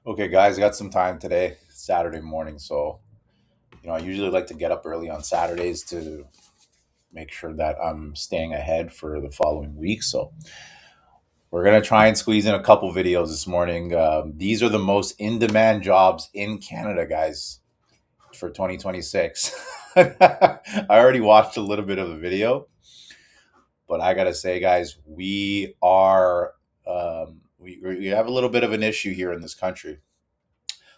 Okay, guys, I got some time today, Saturday morning. So, I usually like to get up early on Saturdays to make sure that I'm staying ahead for the following week. So, we're going to try and squeeze in a couple videos this morning. These are the most in demand jobs in Canada, guys, for 2026. I already watched a little bit of the video, but I got to say, guys, we have a little bit of an issue here in this country.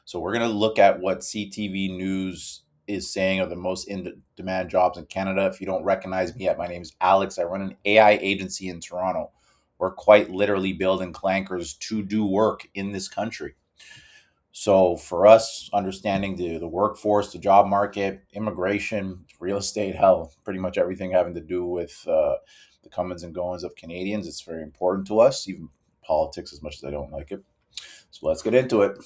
So we're going to look at what CTV News is saying are the most in demand jobs in Canada. If you don't recognize me yet, my name is Alex. I run an AI agency in Toronto. We're quite literally building clankers to do work in this country. So for us, understanding the workforce, the job market, immigration, real estate, hell, pretty much everything having to do with the comings and goings of Canadians, it's very important to us, even politics as much as I don't like it. So let's get into it.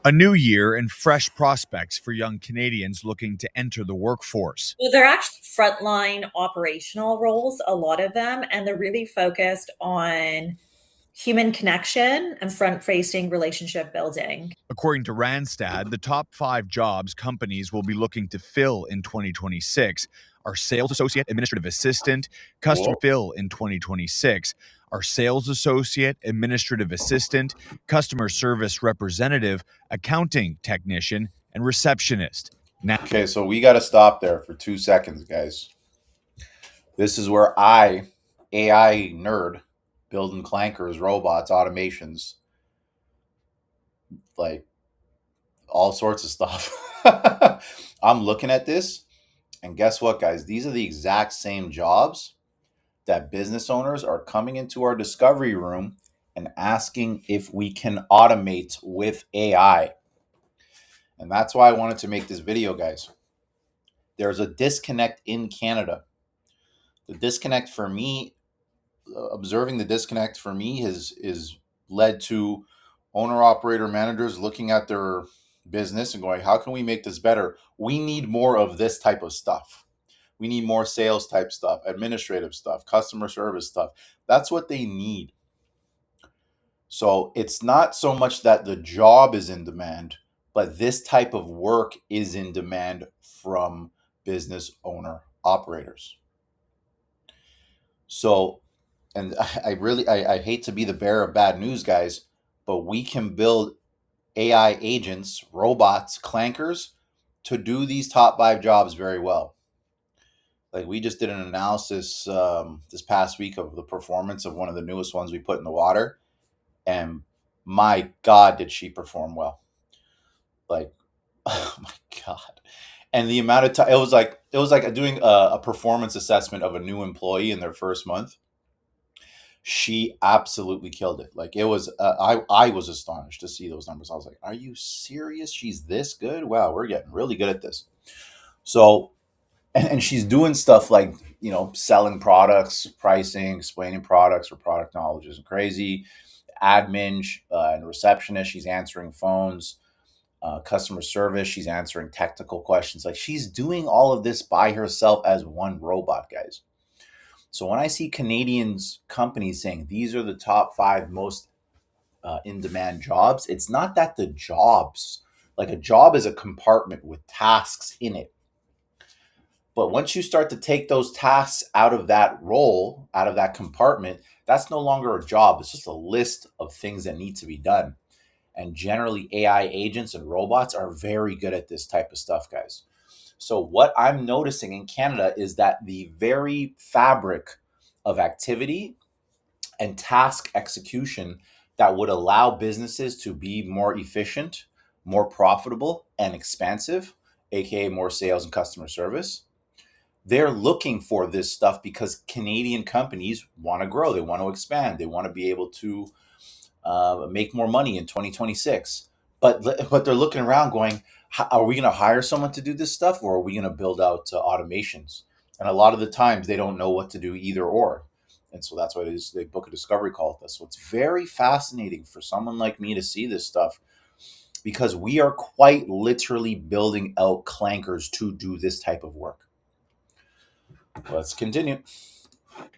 A new year and fresh prospects for young Canadians looking to enter the workforce. Well, they're actually frontline operational roles, a lot of them, and they're really focused on human connection and front facing relationship building. According to Randstad, the top 5 jobs companies will be looking to fill in 2026 are sales associate, administrative assistant, customer Whoa. fill in 2026 are sales associate, administrative assistant, customer service representative, accounting technician, and receptionist. Now, Okay, so we got to stop there for 2 seconds, guys. This is where AI nerd, building clankers, robots, automations, like all sorts of stuff. I'm looking at this, and guess what, guys? These are the exact same jobs that business owners are coming into our discovery room and asking if we can automate with AI. And that's why I wanted to make this video, guys. There's a disconnect in Canada. The disconnect for me, observing the disconnect for me is led to owner operator managers looking at their business and going, how can we make this better? We need more of this type of stuff. We need more sales type stuff, administrative stuff, customer service stuff. That's what they need. So it's not so much that the job is in demand, but this type of work is in demand from business owner operators. So, and I hate to be the bearer of bad news, guys, but we can build AI agents, robots, clankers to do these top 5 jobs very well. Like we just did an analysis this past week of the performance of one of the newest ones we put in the water, and my God, did she perform well? Like, oh my God! And the amount of time it was like doing a performance assessment of a new employee in their first month. She absolutely killed it. Like it was, I was astonished to see those numbers. I was like, "Are you serious? She's this good? Wow, we're getting really good at this." So, and she's doing stuff like selling products, pricing, explaining products. Her product knowledge isn't crazy. Admin and receptionist, she's answering phones. Customer service, she's answering technical questions. Like she's doing all of this by herself as one robot, guys. So when I see Canadians companies saying these are the top 5 most in demand jobs, it's not that the jobs, like a job is a compartment with tasks in it. But once you start to take those tasks out of that role, out of that compartment, that's no longer a job. It's just a list of things that need to be done. And generally, AI agents and robots are very good at this type of stuff, guys. So, what I'm noticing in Canada is that the very fabric of activity and task execution that would allow businesses to be more efficient, more profitable, and expansive, aka more sales and customer service, they're looking for this stuff because Canadian companies want to grow, they want to expand, they want to be able to make more money in 2026. But they're looking around going, are we going to hire someone to do this stuff, or are we going to build out automations? And a lot of the times they don't know what to do either or. And so that's why they book a discovery call with us. So it's very fascinating for someone like me to see this stuff because we are quite literally building out clankers to do this type of work. Let's continue.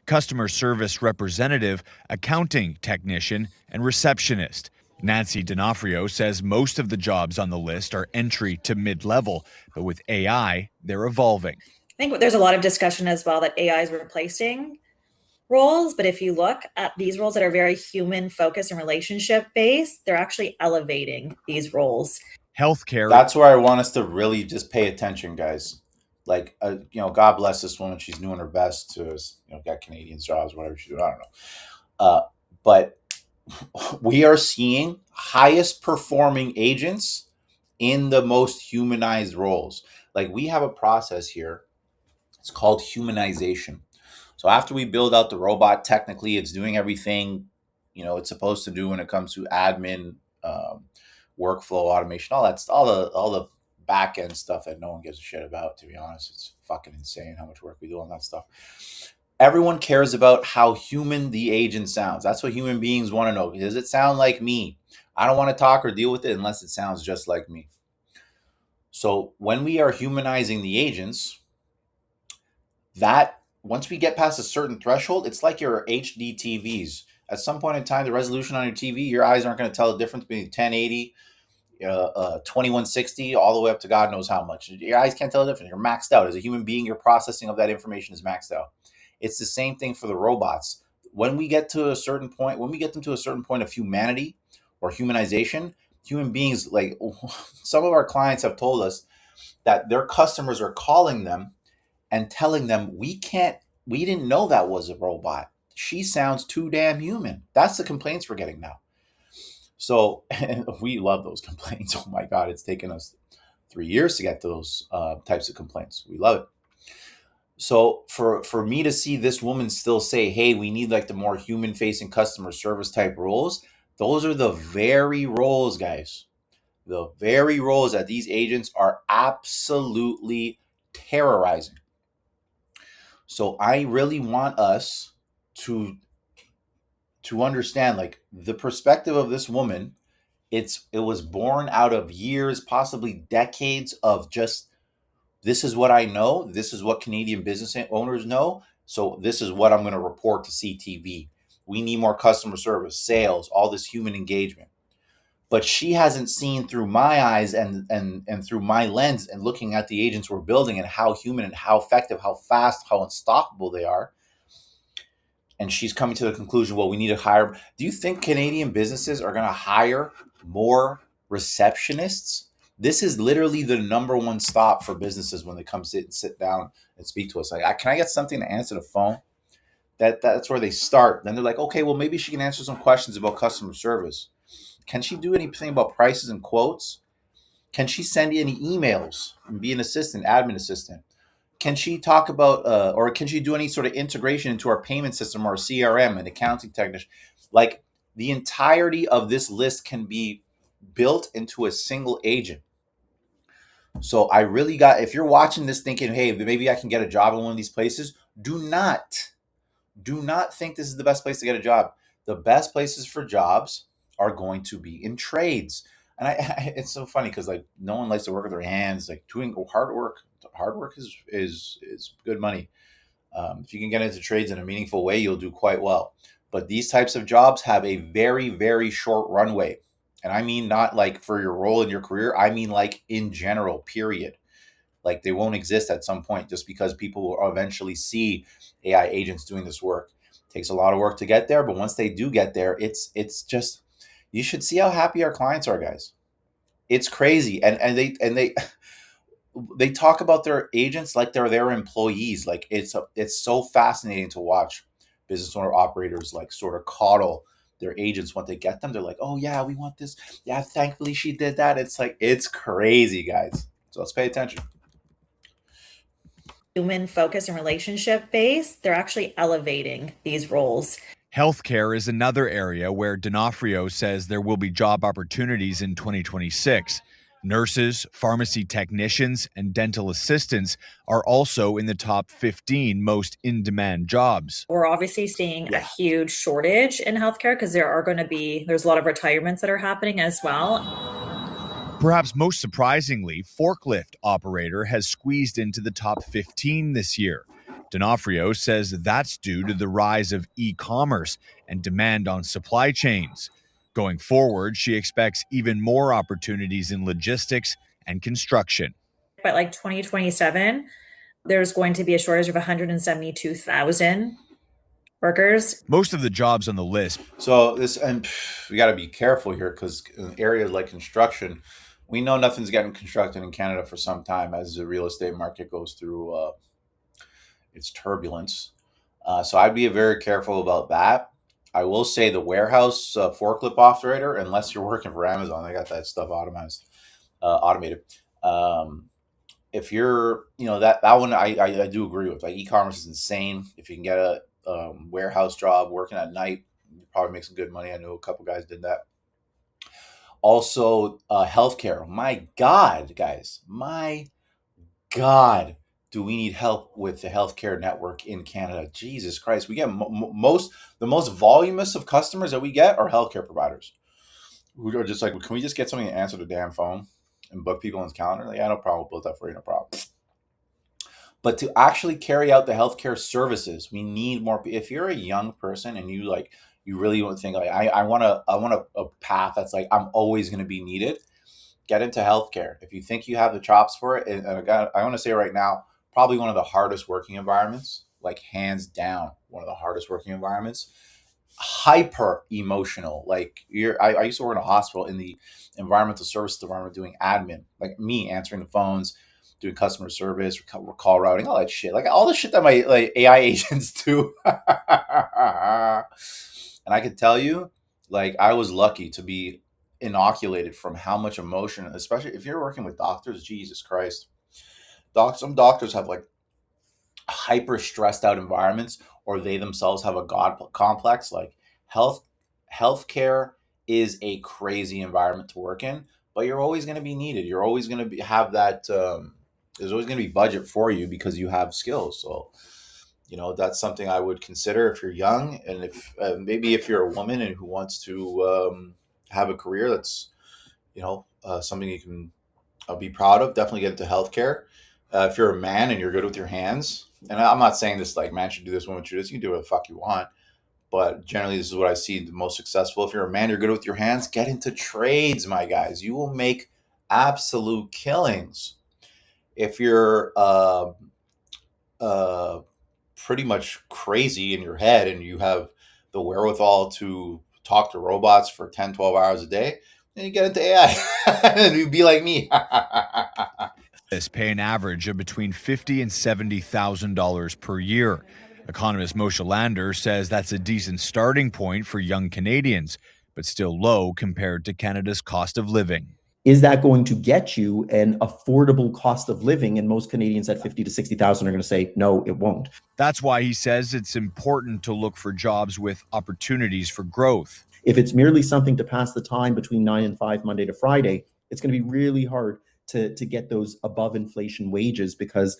customer service representative, accounting technician, and receptionist. Nancy D'Onofrio says most of the jobs on the list are entry to mid-level, but with AI, they're evolving. I think there's a lot of discussion as well that AI is replacing roles, but if you look at these roles that are very human focused and relationship based, they're actually elevating these roles. Healthcare. That's where I want us to really just pay attention, guys. Like, God bless this woman. She's doing her best to, get Canadians jobs, whatever she's doing. I don't know. But we are seeing highest performing agents in the most humanized roles. Like, we have a process here. It's called humanization. So after we build out the robot, technically it's doing everything, it's supposed to do when it comes to admin, workflow automation, all the back end stuff that no one gives a shit about. To be honest, it's fucking insane how much work we do on that stuff. Everyone cares about how human the agent sounds. That's what human beings want to know. Does it sound like me? I don't want to talk or deal with it unless it sounds just like me. So when we are humanizing the agents, that once we get past a certain threshold, it's like your HD TVs. At some point in time, the resolution on your TV, your eyes aren't going to tell the difference between 1080, 2160, all the way up to God knows how much. Your eyes can't tell the difference. You're maxed out. As a human being, your processing of that information is maxed out. It's the same thing for the robots. When we get to a certain point, when we get them to a certain point of humanity or humanization, human beings, like some of our clients have told us that their customers are calling them and telling them, we didn't know that was a robot. She sounds too damn human. That's the complaints we're getting now. So we love those complaints. Oh my God, it's taken us 3 years to get to those types of complaints. We love it. So for me to see this woman still say, hey, we need like the more human facing customer service type roles, those are the very roles, guys. The very roles that these agents are absolutely terrorizing. So I really want us to understand, like, the perspective of this woman. It was born out of years, possibly decades of just, this is what I know. This is what Canadian business owners know. So this is what I'm going to report to CTV. We need more customer service, sales, all this human engagement. But she hasn't seen through my eyes and through my lens and looking at the agents we're building and how human and how effective, how fast, how unstoppable they are. And she's coming to the conclusion, well, we need to hire. Do you think Canadian businesses are going to hire more receptionists? This is literally the number one stop for businesses when they come sit down and speak to us. Like, can I get something to answer the phone? That's where they start. Then they're like, okay, well, maybe she can answer some questions about customer service. Can she do anything about prices and quotes? Can she send any emails and be an assistant, admin assistant? Can she talk about, or can she do any sort of integration into our payment system or CRM and accounting technician? Like, the entirety of this list can be built into a single agent. So I really if you're watching this thinking, hey, maybe I can get a job in one of these places, do not think this is the best place to get a job. The best places for jobs are going to be in trades. And it's so funny because, like, no one likes to work with their hands. Like, doing hard work is good money. If you can get into trades in a meaningful way, you'll do quite well. But these types of jobs have a very, very short runway. And I mean, not like for your role in your career. I mean, like, in general, period. Like, they won't exist at some point just because people will eventually see AI agents doing this work. It takes a lot of work to get there, but once they do get there, it's just, you should see how happy our clients are, guys. It's crazy. And they talk about their agents like they're their employees. Like, it's so fascinating to watch business owner operators like sort of coddle their agents when they get them. They're like, oh yeah, we want this. Yeah, thankfully she did that. It's like, it's crazy, guys. So let's pay attention. Human focused and relationship based, they're actually elevating these roles. Healthcare is another area where D'Onofrio says there will be job opportunities in 2026. Nurses, pharmacy technicians, and dental assistants are also in the top 15 most in-demand jobs. We're obviously seeing a huge shortage in healthcare because there's a lot of retirements that are happening as well. Perhaps most surprisingly, forklift operator has squeezed into the top 15 this year. D'Onofrio says that's due to the rise of e-commerce and demand on supply chains. Going forward, she expects even more opportunities in logistics and construction. By like 2027, there's going to be a shortage of 172,000 workers. Most of the jobs on the list. So this, and we got to be careful here because in areas like construction, we know nothing's getting constructed in Canada for some time as the real estate market goes through its turbulence. So I'd be very careful about that. I will say the warehouse forklift operator, unless you're working for Amazon, they got that stuff automated. If you're, that one, I do agree with. Like e-commerce is insane. If you can get a warehouse job working at night, you probably make some good money. I know a couple guys did that. Also, healthcare. My God, guys, my God, do we need help with the healthcare network in Canada? Jesus Christ, we get the most voluminous of customers that we get are healthcare providers who are just like, can we just get something to answer the damn phone and book people on his calendar? Like, yeah, no problem, we'll build that for you, no problem. But to actually carry out the healthcare services, we need more. If you're a young person and you really want to think like, I want a path that's like I'm always going to be needed, get into healthcare. If you think you have the chops for it, and I want to say right now, probably one of the hardest working environments, like hands down, one of the hardest working environments. Hyper emotional. Like I used to work in a hospital in the environmental services department doing admin, like me answering the phones, doing customer service, call routing, all that shit, like all the shit that my like AI agents do. And I can tell you, like I was lucky to be inoculated from how much emotion, especially if you're working with doctors. Jesus Christ, some doctors have like hyper stressed out environments, or they themselves have a god complex. Like health healthcare is a crazy environment to work in, but you're always going to be needed. You're always going to have that. There's always going to be budget for you because you have skills. So that's something I would consider if you're young, and if maybe if you're a woman and who wants to have a career that's something you can be proud of. Definitely get into healthcare. If you're a man and you're good with your hands, and I'm not saying this like man should do this, woman should do this. You can do what the fuck you want, but generally this is what I see the most successful. If you're a man, you're good with your hands. Get into trades, my guys. You will make absolute killings. If you're uh, pretty much crazy in your head and you have the wherewithal to talk to robots for 10, 12 hours a day, then you get into AI and you be like me. Pay an average of between $50,000 and $70,000 per year. Economist Moshe Lander says that's a decent starting point for young Canadians, but still low compared to Canada's cost of living. Is that going to get you an affordable cost of living? And most Canadians at 50 to 60,000 are going to say, no, it won't. That's why he says it's important to look for jobs with opportunities for growth. If it's merely something to pass the time between 9 and 5, Monday to Friday, it's going to be really hard to get those above inflation wages because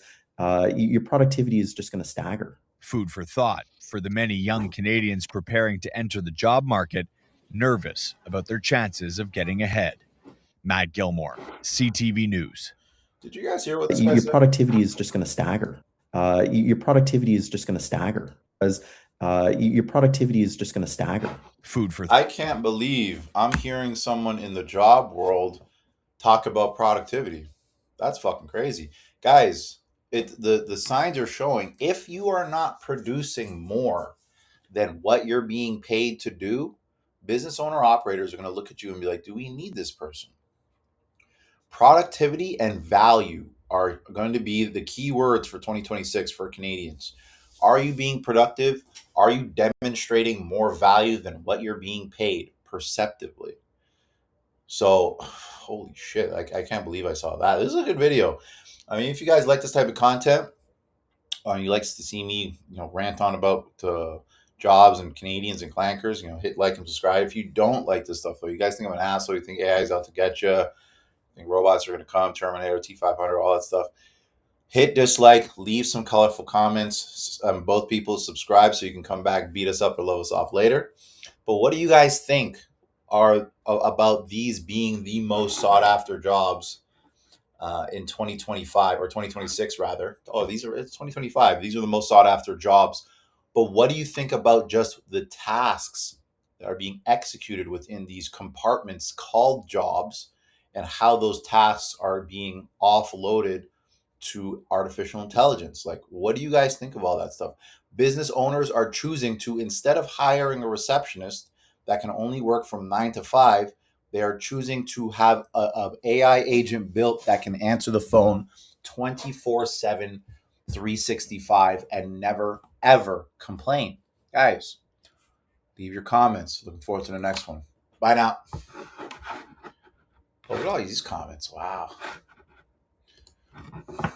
your productivity is just going to stagger. Food for thought for the many young Canadians preparing to enter the job market, nervous about their chances of getting ahead. Matt Gilmore, CTV News. Did you guys hear what this guy Your said? productivity is just going to stagger. Your productivity is just going to stagger because your productivity is just going to stagger. Food for I can't believe I'm hearing someone in the job world talk about productivity. That's fucking crazy. Guys, the signs are showing if you are not producing more than what you're being paid to do, business owner operators are going to look at you and be like, do we need this person? Productivity and value are going to be the key words for 2026 for Canadians. Are you being productive? Are you demonstrating more value than what you're being paid perceptively? So, holy shit, I can't believe I saw that. This is a good video. I mean, if you guys like this type of content, you like to see me, rant on about jobs and Canadians and clankers, hit like and subscribe. If you don't like this stuff, though, you guys think I'm an asshole, you think AI is out to get you, you think robots are going to come, Terminator, T500, all that stuff, hit dislike, leave some colorful comments. Both people subscribe so you can come back, beat us up, or love us off later. But what do you guys think are about these being the most sought after jobs in 2025 or 2026 rather? Oh, it's 2025. These are the most sought after jobs. But what do you think about just the tasks that are being executed within these compartments called jobs, and how those tasks are being offloaded to artificial intelligence. Like, what do you guys think of all that stuff? Business owners are choosing to, instead of hiring a receptionist that can only work from 9 to 5, they are choosing to have a AI agent built that can answer the phone 24/7, 365, and never ever complain. Guys, leave your comments. Looking forward to the next one. Bye now. Look at all these comments. Wow.